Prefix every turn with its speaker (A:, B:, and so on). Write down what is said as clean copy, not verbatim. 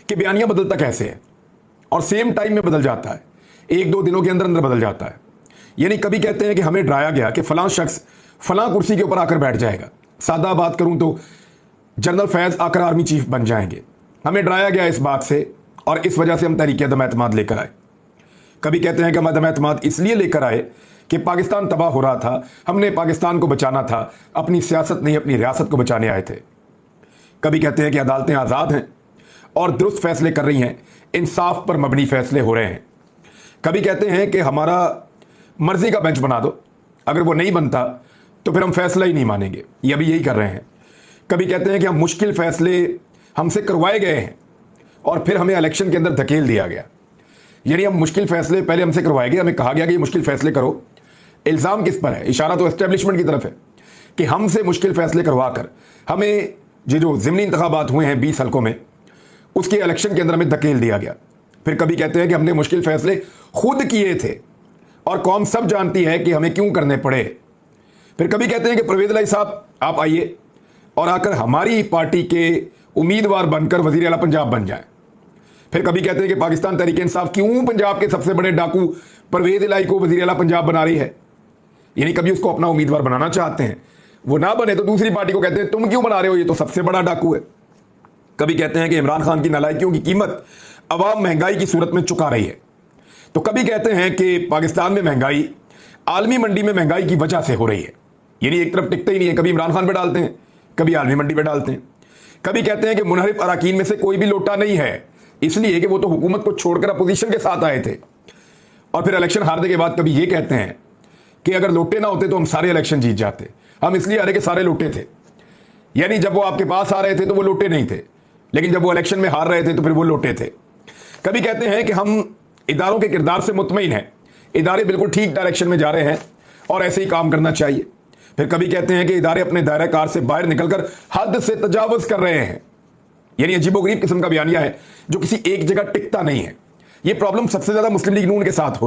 A: کہ بیانیہ بدلتا کیسے ہے اور سیم ٹائم میں بدل جاتا ہے, ایک دو دنوں کے اندر اندر بدل جاتا ہے. یعنی کبھی کہتے ہیں کہ ہمیں ڈرایا گیا کہ فلاں شخص فلاں کرسی کے اوپر آ کر بیٹھ جائے گا, سادہ بات کروں تو جنرل فیض آ کر آرمی چیف بن جائیں گے. ہمیں ڈرایا گیا اس بات سے اور اس وجہ سے ہم تحریک عدم اعتماد لے کر آئے. کبھی کہتے ہیں کہ ہم عدم اعتماد اس لیے لے کر آئے کہ پاکستان تباہ ہو رہا تھا, ہم نے پاکستان کو بچانا تھا, اپنی سیاست نہیں اپنی ریاست کو بچانے آئے تھے. کبھی کہتے ہیں کہ عدالتیں آزاد ہیں اور درست فیصلے کر رہی ہیں, انصاف پر مبنی فیصلے ہو رہے ہیں. کبھی کہتے ہیں کہ ہمارا مرضی کا بینچ بنا دو, اگر وہ نہیں بنتا تو پھر ہم فیصلہ ہی نہیں مانیں گے, یہ ابھی یہی کر رہے ہیں. کبھی کہتے ہیں کہ ہم مشکل فیصلے ہم سے کروائے گئے ہیں اور پھر ہمیں الیکشن کے اندر دھکیل دیا گیا. یعنی ہم مشکل فیصلے پہلے ہم سے کروائے گئے, ہمیں کہا گیا کہ یہ مشکل فیصلے کرو. الزام کس پر ہے؟ اشارہ تو اسٹیبلشمنٹ کی طرف ہے کہ ہم سے مشکل فیصلے کروا کر ہمیں یہ جو ضمنی انتخابات ہوئے ہیں 20 حلقوں میں, اس کے الیکشن کے اندر ہمیں دھکیل دیا گیا. پھر کبھی کہتے ہیں کہ ہم نے مشکل فیصلے خود کیے تھے اور قوم سب جانتی ہے کہ ہمیں کیوں کرنے پڑے. پھر کبھی کہتے ہیں کہ پرویز الہی صاحب آپ آئیے اور آ کر ہماری پارٹی کے امیدوار بن کر وزیر اعلیٰ پنجاب بن جائیں. پھر کبھی کہتے ہیں کہ پاکستان تحریک انصاف کیوں پنجاب کے سب سے بڑے ڈاکو پرویز الہی کو وزیر اعلیٰ پنجاب بنا رہی ہے. یعنی کبھی اس کو اپنا امیدوار بنانا چاہتے ہیں, وہ نہ بنے تو دوسری پارٹی کو کہتے ہیں تم کیوں بنا رہے ہو, یہ تو سب سے بڑا ڈاکو ہے. کبھی کہتے ہیں کہ عمران خان کی نالائکیوں کی قیمت عوام مہنگائی کی صورت میں چکا رہی ہے. تو کبھی کہتے ہیں کہ پاکستان میں مہنگائی عالمی منڈی میں مہنگائی کی وجہ سے ہو رہی ہے. یعنی ایک طرف ٹکتا ہی نہیں ہے, کبھی عمران خان پہ ڈالتے ہیں, کبھی عالمی منڈی پہ ڈالتے ہیں. کبھی کہتے ہیں کہ منحرف اراکین میں سے کوئی بھی لوٹا نہیں ہے, اس لیے کہ وہ تو حکومت کو چھوڑ کر اپوزیشن کے ساتھ آئے تھے. اور پھر الیکشن ہارنے کے بعد کبھی یہ کہتے ہیں کہ اگر لوٹے نہ ہوتے تو ہم سارے الیکشن جیت جاتے, ہم اس لیے ہارے کہ سارے لوٹے تھے. یعنی جب وہ آپ کے پاس آ رہے تھے تو وہ لوٹے نہیں تھے, لیکن جب وہ الیکشن میں ہار رہے تھے تو پھر وہ لوٹے تھے. کبھی کہتے ہیں کہ ہم اداروں کے کردار سے مطمئن ہیں, ادارے بالکل ٹھیک ڈائریکشن میں جا رہے ہیں اور ایسے ہی کام کرنا چاہیے. پھر کبھی کہتے ہیں کہ ادارے اپنے دائرہ کار سے باہر نکل کر حد سے تجاوز کر رہے ہیں. یعنی عجیب و غریب قسم کا بیانیہ ہے جو کسی ایک جگہ ٹکتا نہیں ہے. یہ پرابلم سب سے زیادہ مسلم لیگ نون کے ساتھ ہو